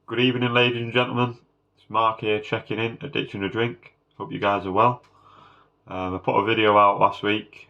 Good evening, ladies and gentlemen. It's Mark here checking in at Ditching a Drink. Hope you guys are well. I put a video out last week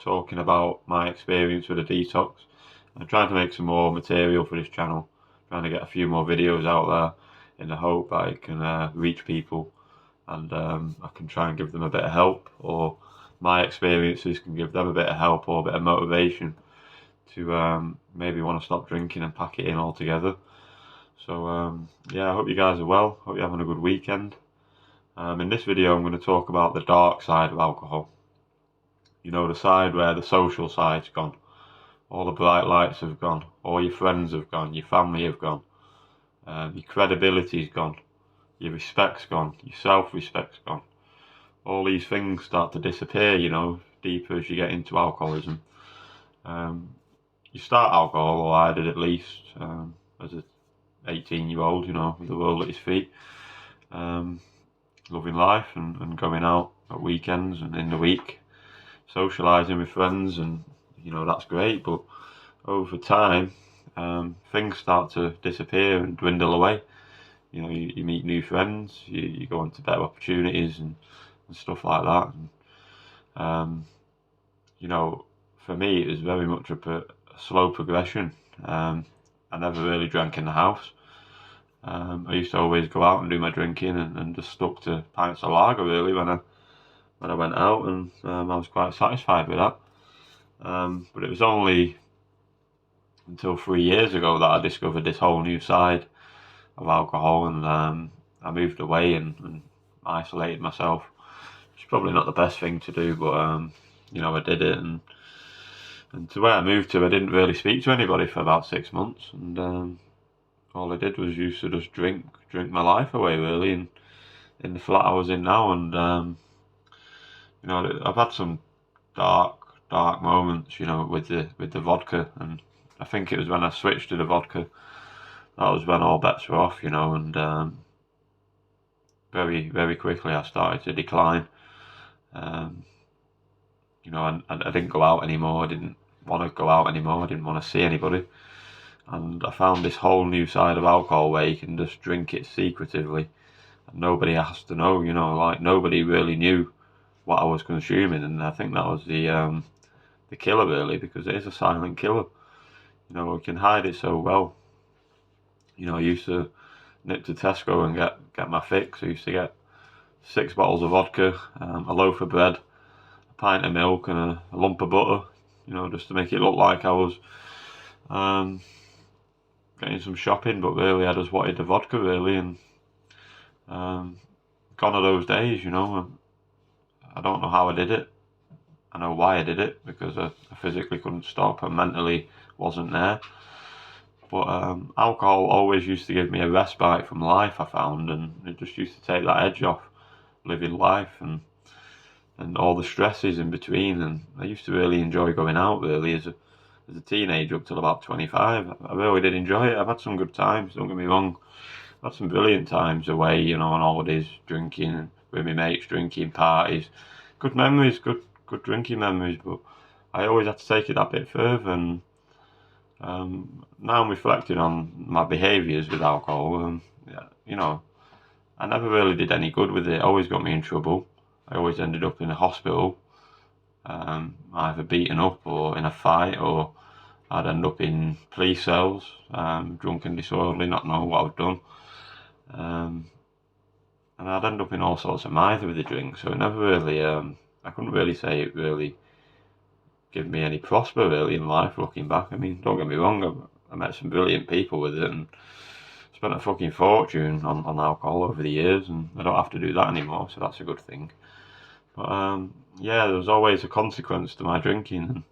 talking about my experience with a detox. I'm trying to make some more material for this channel, trying to get a few more videos out there in the hope that I can reach people and I can try and give them a bit of help, or my experiences can give them a bit of help or a bit of motivation to maybe want to stop drinking and pack it in altogether. So yeah, I hope you guys are well. Hope you're having a good weekend. In this video, I'm going to talk about the dark side of alcohol. You know, the side where the social side's gone. All the bright lights have gone. All your friends have gone. Your family have gone. Your credibility's gone. Your respect's gone. Your self-respect's gone. All these things start to disappear, you know, deeper as you get into alcoholism. You start alcohol, or I did at least, as a 18-year-old, you know, with the world at his feet, loving life and going out at weekends and in the week, socialising with friends, and you know, that's great. But over time, things start to disappear and dwindle away. You know, you meet new friends, you go into better opportunities and stuff like that. And you know, for me, it was very much a slow progression. I never really drank in the house. I used to always go out and do my drinking and just stuck to pints of lager really when I went out, and I was quite satisfied with that. But it was only until 3 years ago that I discovered this whole new side of alcohol, and I moved away and isolated myself. It's probably not the best thing to do, but you know, I did it, and to where I moved to, I didn't really speak to anybody for about 6 months, and all I did was used to just drink my life away really, and in the flat I was in now. And you know, I've had some dark moments, you know, with the vodka, and I think it was when I switched to the vodka that was when all bets were off, you know. And very quickly I started to decline. You know, I didn't go out anymore. I didn't want to go out anymore. I didn't want to see anybody. And I found this whole new side of alcohol where you can just drink it secretively and nobody has to know, you know, like nobody really knew what I was consuming. And I think that was the killer really, because it is a silent killer. You know, we can hide it so well. You know, I used to nip to Tesco and get my fix. I used to get 6 bottles of vodka, a loaf of bread, a pint of milk, and a lump of butter, you know, just to make it look like I was getting some shopping, but really I just wanted the vodka really. And gone are those days, you know. I don't know how I did it. I know why I did it, because I physically couldn't stop and mentally wasn't there. But alcohol always used to give me a respite from life, I found, and it just used to take that edge off living life and all the stresses in between. And I used to really enjoy going out really as a teenager up till about 25. I really did enjoy it. I've had some good times, don't get me wrong. I've had some brilliant times away, you know, on holidays, drinking with my mates, drinking parties. Good memories, good drinking memories, but I always had to take it that bit further. And now I'm reflecting on my behaviours with alcohol. Yeah, you know, I never really did any good with it. It always got me in trouble. I always ended up in a hospital, either beaten up or in a fight, or I'd end up in police cells, drunk and disorderly, not knowing what I've done. And I'd end up in all sorts of mither with the drink, so it never really, I couldn't really say it really gave me any prosper really in life looking back. I mean, don't get me wrong, I met some brilliant people with it and spent a fucking fortune on alcohol over the years, and I don't have to do that anymore, so that's a good thing. But yeah, there was always a consequence to my drinking, and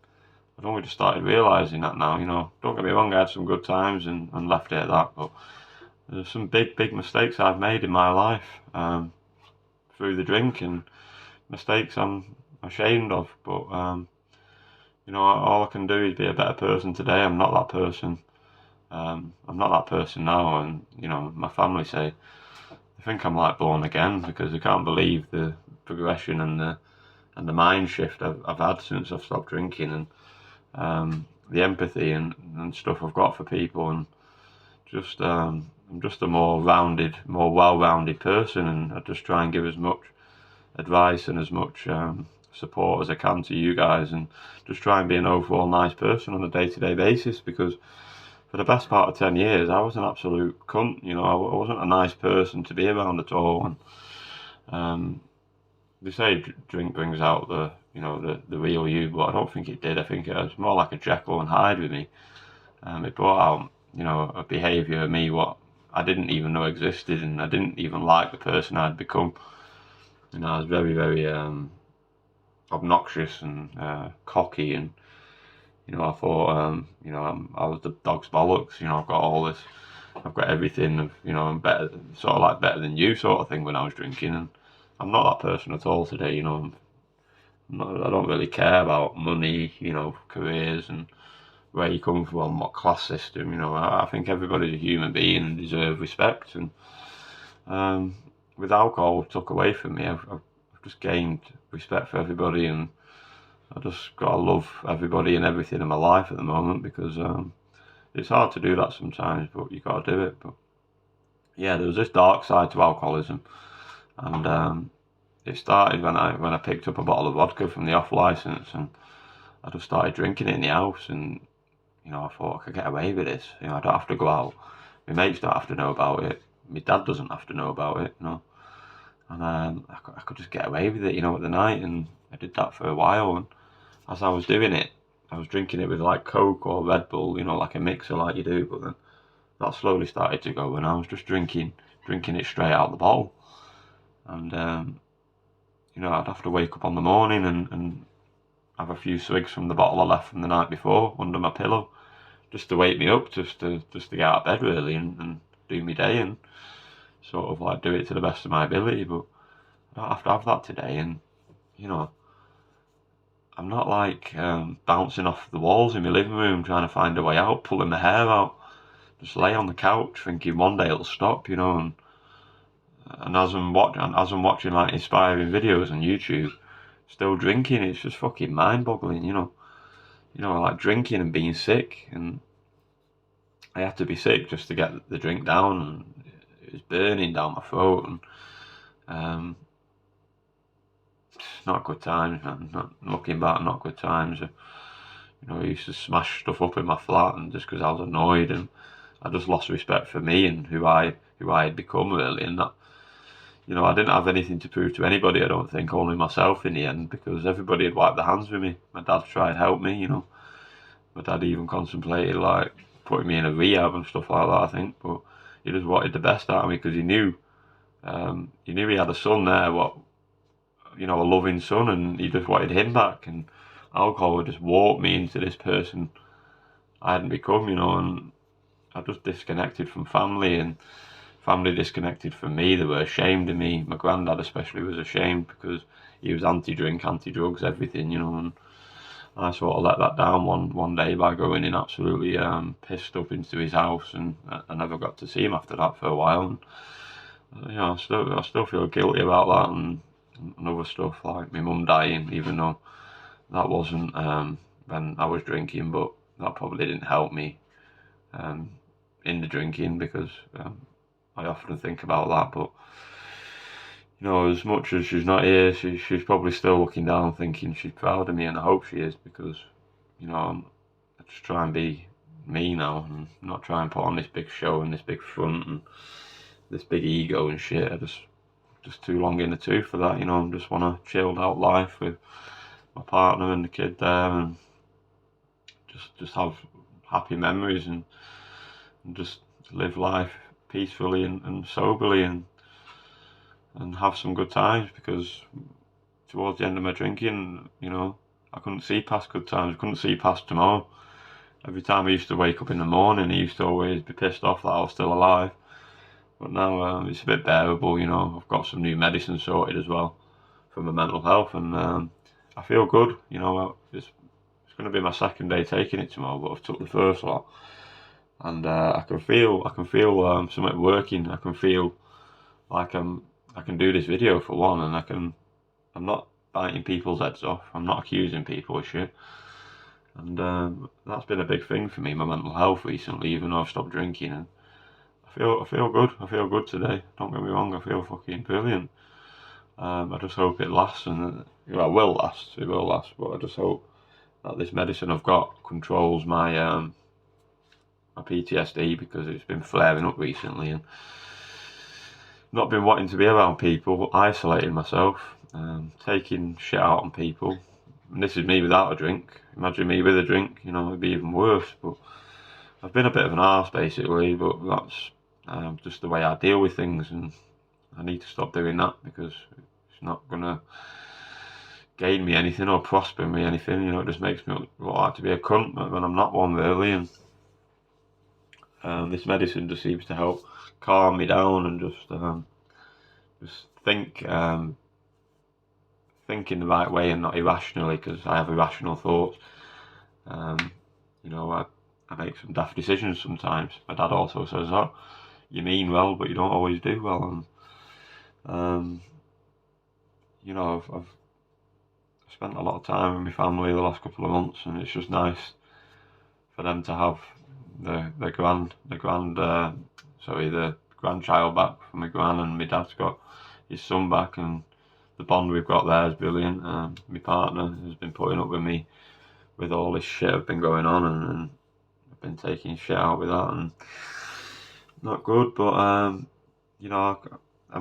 I've only just started realising that now, you know. Don't get me wrong, I had some good times and left it at that, but there's some big mistakes I've made in my life through the drink, and mistakes I'm ashamed of. But you know, all I can do is be a better person today. I'm not that person. I'm not that person now, and you know, my family say they think I'm like born again, because they can't believe the progression and the mind shift I've had since I've stopped drinking, and the empathy and stuff I've got for people, and just I'm just a more well-rounded person, and I just try and give as much advice and as much support as I can to you guys, and just try and be an overall nice person on a day-to-day basis, because for the best part of 10 years I was an absolute cunt. I wasn't a nice person to be around at all. And they say drink brings out the real you, but I don't think it did. I think it was more like a Jekyll and Hyde with me. It brought out a behaviour of me what I didn't even know existed, and I didn't even like the person I'd become. I was very, very obnoxious and cocky, and I thought I was the dog's bollocks. I've got all this, I've got everything. I'm better, sort of like better than you, sort of thing when I was drinking. And I'm not that person at all today. I don't really care about money, careers and where you come from, what class system. I think everybody's a human being and deserves respect. And with alcohol took away from me, I've just gained respect for everybody, and I just gotta love everybody and everything in my life at the moment, because it's hard to do that sometimes, but you gotta do it. But yeah, there was this dark side to alcoholism, and it started when I picked up a bottle of vodka from the off license, and I just started drinking it in the house, and I thought I could get away with this. I don't have to go out. My mates don't have to know about it. My dad doesn't have to know about it. And I could just get away with it, at the night, and I did that for a while. And as I was doing it, I was drinking it with like Coke or Red Bull, like a mixer, like you do. But then that slowly started to go, and I was just drinking it straight out of the bottle. And I'd have to wake up on the morning and have a few swigs from the bottle I left from the night before under my pillow, just to wake me up, just to get out of bed really, and do my day, and sort of like do it to the best of my ability. But I don't have to have that today, and I'm not like bouncing off the walls in my living room trying to find a way out, pulling my hair out. Just lay on the couch thinking one day it'll stop, and as I'm watching like inspiring videos on YouTube, still drinking, it's just fucking mind-boggling, like drinking and being sick, and I had to be sick just to get the drink down, and it was burning down my throat, and not good times, man. Not looking back, not good times. I used to smash stuff up in my flat, and just because I was annoyed, and I just lost respect for me and who I had become really, and that. I didn't have anything to prove to anybody, I don't think, only myself in the end, because everybody had wiped their hands with me. My dad tried to help me, My dad even contemplated, like, putting me in a rehab and stuff like that, I think, but he just wanted the best out of me, because he knew he had a son there, a loving son, and he just wanted him back, and alcohol would just warp me into this person I hadn't become, and I just disconnected from family, and family disconnected from me. They were ashamed of me. My granddad especially was ashamed, because he was anti-drink, anti-drugs, everything, and I sort of let that down one day by going in absolutely pissed up into his house, and I never got to see him after that for a while. And I still feel guilty about that, and other stuff like my mum dying, even though that wasn't when I was drinking, but that probably didn't help me in the drinking, because I often think about that. But as much as she's not here, she's probably still looking down thinking she's proud of me, and I hope she is, because I just try and be me now, and not try and put on this big show and this big front and this big ego and shit. I just too long in the tooth for that, I just want a chilled out life with my partner and the kid there, and just have happy memories, and just live life peacefully and soberly, and have some good times, because towards the end of my drinking, I couldn't see past good times, I couldn't see past tomorrow. Every time I used to wake up in the morning, I used to always be pissed off that I was still alive. But now it's a bit bearable, I've got some new medicine sorted as well for my mental health, and I feel good, it's going to be my second day taking it tomorrow, but I've took the first lot, and I can feel something working. I can feel like I can do this video for one, and I'm not biting people's heads off, I'm not accusing people of shit, and that's been a big thing for me, my mental health recently, even though I've stopped drinking. And I I feel good. I feel good today. Don't get me wrong. I feel fucking brilliant. I just hope it lasts, and well, it will last. It will last. But I just hope that this medicine I've got controls my PTSD, because it's been flaring up recently, and not been wanting to be around people, isolating myself, taking shit out on people. And this is me without a drink. Imagine me with a drink, it'd be even worse. But I've been a bit of an arse basically, but that's just the way I deal with things, and I need to stop doing that, because it's not gonna gain me anything or prosper me anything. It just makes me look like to be a cunt when I'm not one really. And this medicine just seems to help calm me down and just think in the right way and not irrationally, because I have irrational thoughts. I make some daft decisions sometimes. My dad also says, "Oh, you mean well, but you don't always do well." And I've spent a lot of time with my family the last couple of months, and it's just nice for them to have the grandchild back from my gran, and my dad's got his son back, and the bond we've got there is brilliant. My partner has been putting up with me with all this shit I've been going on, and I've been taking shit out with that, and not good. But I'm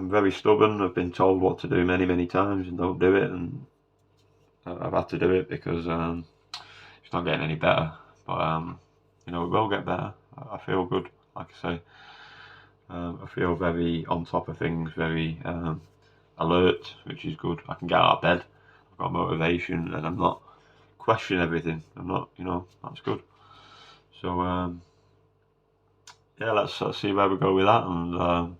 very stubborn. I've been told what to do many, many times and don't do it, and I've had to do it because it's not getting any better. But it will get better. I feel good, like I say. I feel very on top of things, very alert, which is good. I can get out of bed. I've got motivation, and I'm not questioning everything. I'm not, that's good. So yeah, let's see where we go with that. And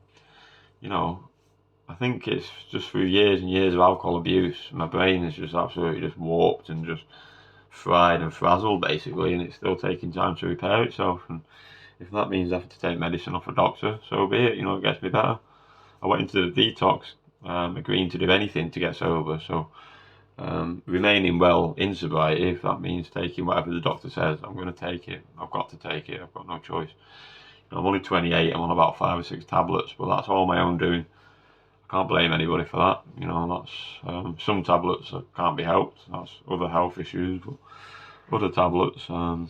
I think it's just through years and years of alcohol abuse, my brain is just absolutely just warped and just fried and frazzled basically, and it's still taking time to repair itself. And if that means having to take medicine off a doctor, so be it. It gets me better. I went into the detox, agreeing to do anything to get sober. So remaining well in sobriety, if that means taking whatever the doctor says, I'm going to take it. I've got to take it. I've got no choice. I'm only 28. I'm on about 5 or 6 tablets, but that's all my own doing. I can't blame anybody for that. That's some tablets that can't be helped. That's other health issues. But other tablets, I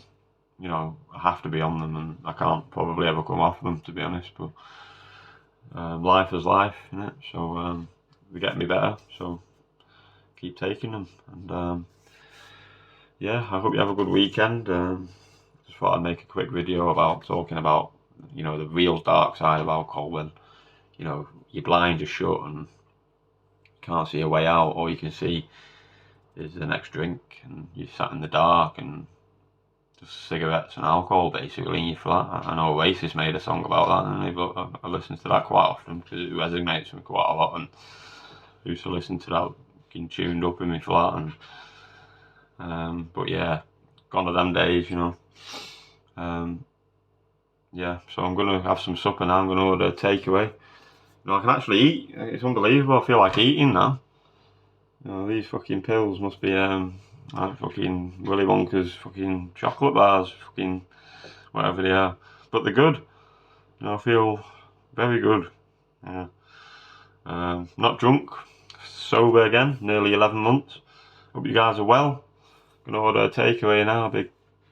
have to be on them, and I can't probably ever come off them, to be honest. But life is life, innit? So they get me better. So keep taking them. And yeah, I hope you have a good weekend. Just thought I'd make a quick video about talking about the real dark side of alcohol, when your blinds are shut and you can't see a way out. All you can see is the next drink, and you're sat in the dark and just cigarettes and alcohol basically in your flat. I know Oasis made a song about that, and I listen to that quite often because it resonates with me quite a lot, and I used to listen to that getting tuned up in my flat. And but yeah, gone are them days. Yeah, so I'm gonna have some supper now. I'm gonna order a takeaway. I can actually eat. It's unbelievable. I feel like eating now. These fucking pills must be like fucking Willy Wonka's fucking chocolate bars, fucking whatever they are. But they're good. I feel very good. Yeah. Not drunk. Sober again. Nearly 11 months. Hope you guys are well. Gonna order a takeaway now. A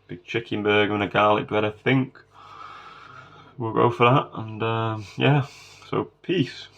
big chicken burger and a garlic bread, I think. We'll go for that. And yeah. So peace.